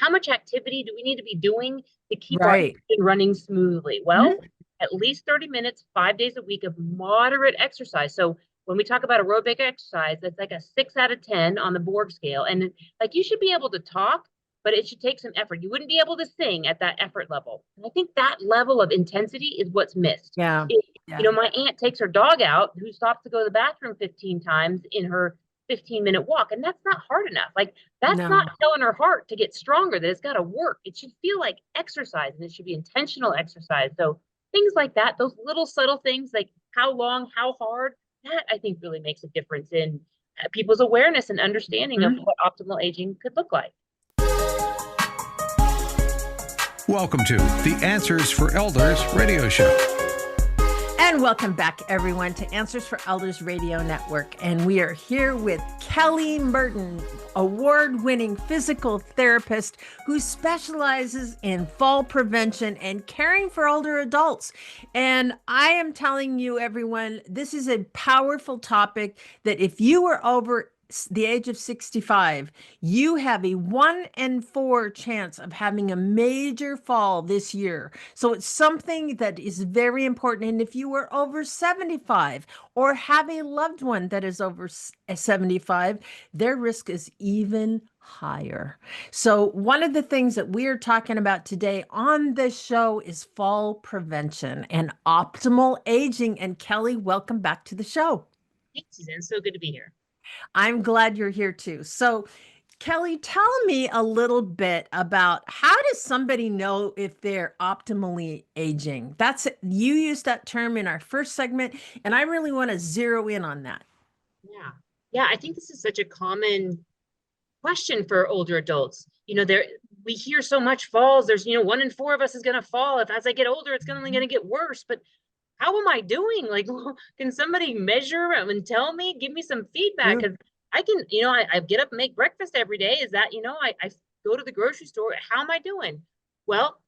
how much activity do we need to be doing to keep our Right. engine running smoothly? Well, Mhm. at least 30 minutes, 5 days a week of moderate exercise. So when we talk about aerobic exercise, that's like a 6 out of 10 on the Borg scale. And like you should be able to talk, but it should take some effort. You wouldn't be able to sing at that effort level. And I think that level of intensity is what's missed. Yeah. It, Yeah. my aunt takes her dog out who stops to go to the bathroom 15 times in her 15-minute walk. And that's not hard enough. Like that's not No. telling her heart to get stronger, that it's got to work. It should feel like exercise and it should be intentional exercise. So things like that, those little subtle things like how long, how hard, that I think really makes a difference in people's awareness and understanding of Mhm. what optimal aging could look like. Welcome to the Answers for Elders radio show. And welcome back, everyone, to Answers for Elders Radio Network. And we are here with Kele Murdin, award-winning physical therapist who specializes in fall prevention and caring for older adults. And I am telling you, everyone, this is a powerful topic that if you were over the age of 65, you have a 1 in 4 chance of having a major fall this year. So it's something that is very important. And if you were over 75 or have a loved one that is over 75, their risk is even higher. So one of the things that we are talking about today on this show is fall prevention and optimal aging. And Kele, welcome back to the show. Thanks, Suzanne. So good to be here. I'm glad you're here too. So, Kele, tell me a little bit about how does somebody know if they're optimally aging? You used that term in our first segment, and I really want to zero in on that. Yeah. Yeah, I think this is such a common question for older adults. There we hear so much falls. There's, 1 in 4 of us is gonna fall. If as I get older, it's only gonna get worse. But how am I doing? Like, can somebody measure and tell me, give me some feedback? You, Because I can, I get up and make breakfast every day. Is that, I go to the grocery store. How am I doing? Well,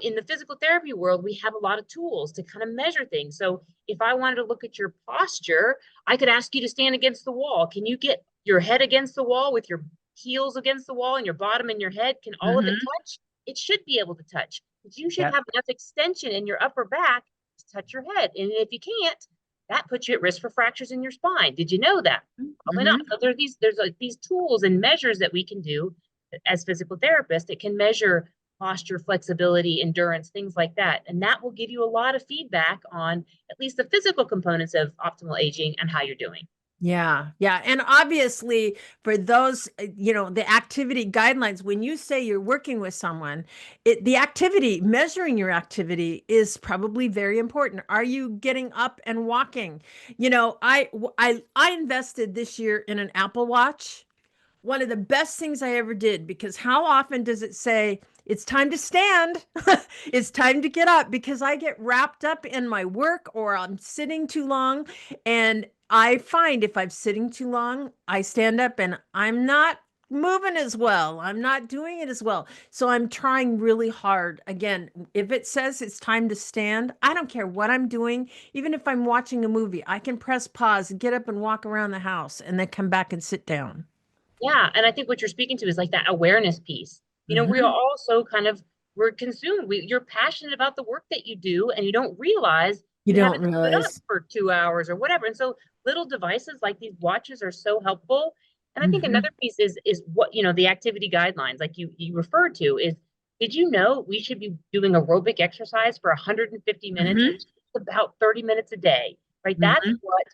in the physical therapy world, we have a lot of tools to kind of measure things. So if I wanted to look at your posture, I could ask you to stand against the wall. Can you get your head against the wall with your heels against the wall and your bottom and your head? Can all of it hmm touch? It should be able to touch. But you should Yep. have enough extension in your upper back to touch your head. And if you can't, that puts you at risk for fractures in your spine. Did you know that? Probably not. hmm So there's like these tools and measures that we can do as physical therapists. It can measure posture, flexibility, endurance, things like that. And that will give you a lot of feedback on at least the physical components of optimal aging and how you're doing. Yeah, yeah. And obviously, for those, the activity guidelines, when you say you're working with someone, the activity, measuring your activity is probably very important. Are you getting up and walking? I invested this year in an Apple Watch, one of the best things I ever did, because how often does it say it's time to stand? It's time to get up, because I get wrapped up in my work or I'm sitting too long. And I find if I'm sitting too long, I stand up and I'm not moving as well. I'm not doing it as well. So I'm trying really hard. Again, if it says it's time to stand, I don't care what I'm doing. Even if I'm watching a movie, I can press pause, get up and walk around the house, and then come back and sit down. Yeah. And I think what you're speaking to is like that awareness piece. We are hmm also we're consumed. You're passionate about the work that you do, and you don't realize You you don't haven't stood up realize. for 2 hours or whatever. And so little devices like these watches are so helpful. And I think hmm another piece is what, the activity guidelines, like you referred to, is did you know we should be doing aerobic exercise for 150 minutes, hmm which is about 30 minutes a day, right? That's hmm what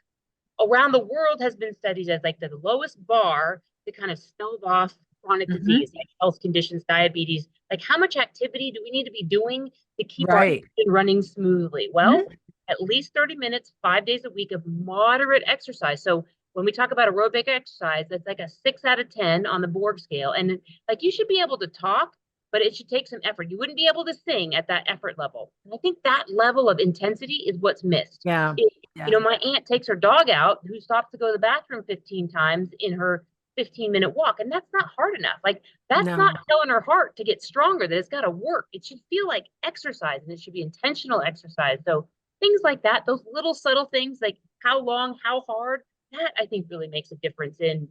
around the world has been studied as like the lowest bar to kind of stave off chronic hmm disease, like health conditions, diabetes. Like how much activity do we need to be doing to keep our Right. engine running smoothly? Well, hmm at least 30 minutes, 5 days a week of moderate exercise. So when we talk about aerobic exercise, that's like a 6 out of 10 on the Borg scale. And like you should be able to talk, but it should take some effort. You wouldn't be able to sing at that effort level. And I think that level of intensity is what's missed. Yeah. It, Yeah. my aunt takes her dog out who stops to go to the bathroom 15 times in her 15-minute walk. And that's not hard enough. Like that's not No. telling her heart to get stronger, that it's got to work. It should feel like exercise and it should be intentional exercise. So things like that, those little subtle things like how long, how hard, that I think really makes a difference in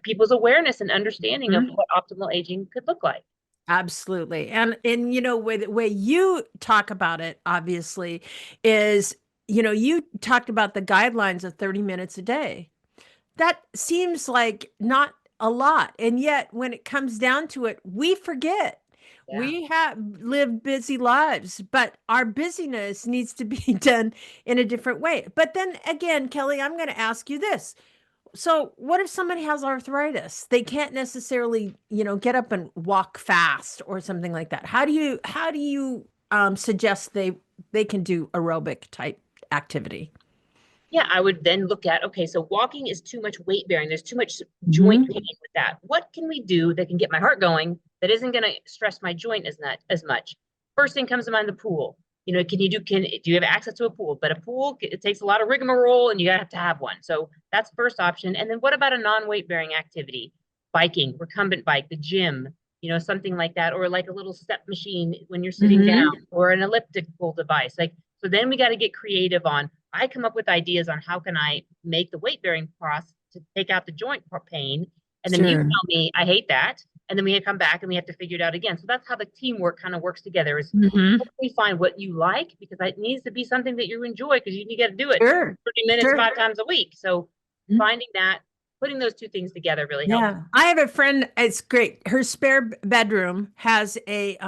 people's awareness and understanding of hmm what optimal aging could look like. Absolutely. And the way you talk about it, obviously, is, you talked about the guidelines of 30 minutes a day. That seems like not a lot. And yet when it comes down to it, we forget. Yeah. We have lived busy lives, but our busyness needs to be done in a different way. But then again, Kelly, I'm going to ask you this. So, what if somebody has arthritis? They can't necessarily, get up and walk fast or something like that. How do you suggest they can do aerobic type activity? Yeah, I would then look at, okay, so walking is too much weight bearing. There's too much joint Hmm. pain with that. What can we do that can get my heart going that isn't going to stress my joint as much? First thing comes to mind, the pool. Do you have access to a pool? But a pool, it takes a lot of rigmarole and you have to have one. So that's first option. And then what about a non-weight bearing activity? Biking, recumbent bike, the gym, something like that, or like a little step machine when you're sitting down, Hmm. or an elliptical device. Like, so then we got to get creative on, I come up with ideas on how can I make the weight bearing process to take out the joint pain. And then you Sure. tell me, I hate that. And then we come back and we have to figure it out again. So that's how the teamwork kind of works together, is Hmm. we find what you like, because it needs to be something that you enjoy, because you got to do it Sure. 30 minutes, Sure. 5 times a week. So finding that, putting those two things together really helps. Yeah, I have a friend. It's great. Her spare bedroom has a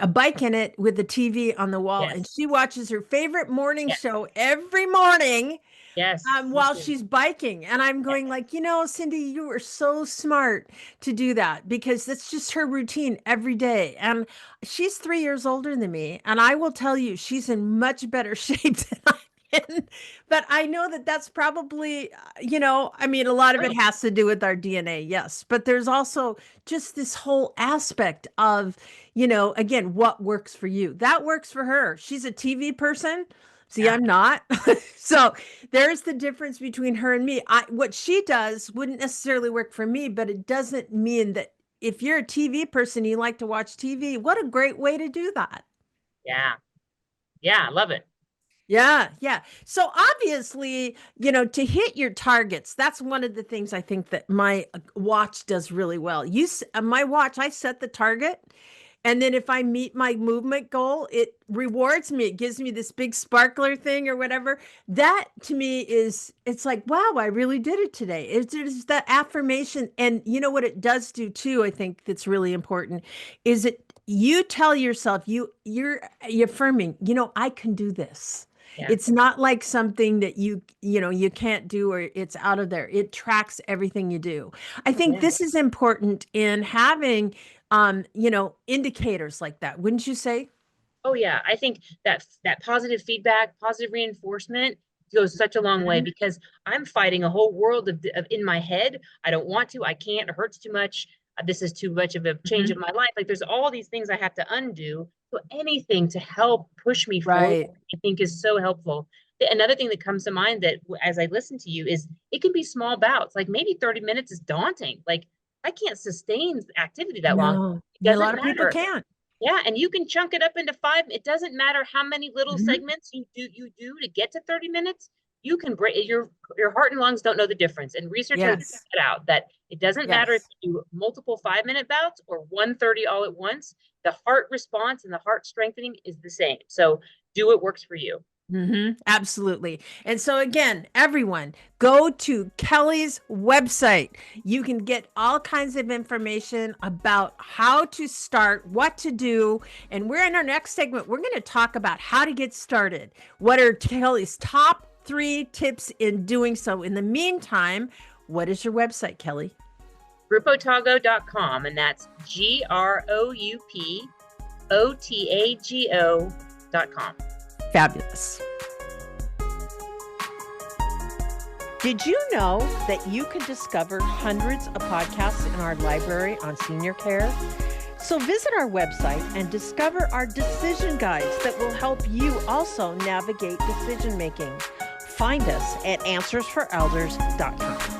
bike in it with a TV on the wall, and Yes. she watches her favorite morning Yes. show every morning Yes. Me while too. she's biking. And I'm Yes. going like, Cindy, you are so smart to do that, because that's just her routine every day. And she's 3 years older than me, and I will tell you, she's in much better shape than I am. But I know that that's probably, I mean, a lot of it True. has to do with our DNA, yes. But there's also just this whole aspect of, again, what works for you. That works for her. She's a TV person. See, Yeah. I'm not. So there's the difference between her and me. What she does wouldn't necessarily work for me, but it doesn't mean that if you're a TV person, you like to watch TV, what a great way to do that. Yeah. Yeah. I love it. Yeah, yeah. So obviously, to hit your targets, that's one of the things I think that my watch does really well. My watch, I set the target, and then if I meet my movement goal, it rewards me. It gives me this big sparkler thing or whatever. That to me it's like, wow, I really did it today. It's that affirmation. And you know what it does do too, I think that's really important, is you tell yourself, you're affirming, I can do this. Yeah. It's not like something that you can't do, or it's out of there. It tracks everything you do. I think Yeah. this is important in having indicators like that, wouldn't you say? Oh yeah, I think that positive feedback, positive reinforcement goes such a long way, Mhm. because I'm fighting a whole world of in my head. I don't want to, I can't, it hurts too much. This is too much of a change Mhm. of my life. Like, there's all these things I have to undo. So anything to help push me forward, Right. I think is so helpful. Another thing that comes to mind, that as I listen to you, is it can be small bouts. Like, maybe 30 minutes is daunting. Like, I can't sustain activity that long. No, It a doesn't lot of people matter. can't. Yeah, and you can chunk it up into 5. It doesn't matter how many little Mhm. segments you do to get to 30 minutes. You can break your heart and lungs don't know the difference. And research has Yes. figured out that it doesn't matter if Yes. you do multiple 5-minute bouts or 130 all at once. The heart response and the heart strengthening is the same. So do what works for you. Absolutely. And so again, everyone, go to Kelly's website. You can get all kinds of information about how to start, what to do. And we're in our next segment. We're going to talk about how to get started. What are Kelly's top 3 tips in doing so? In the meantime, what is your website, Kelly? Groupotago.com, and that's GROUPOTAGO.com. Fabulous. Did you know that you can discover hundreds of podcasts in our library on senior care? So visit our website and discover our decision guides that will help you also navigate decision making. Find us at answersforelders.com.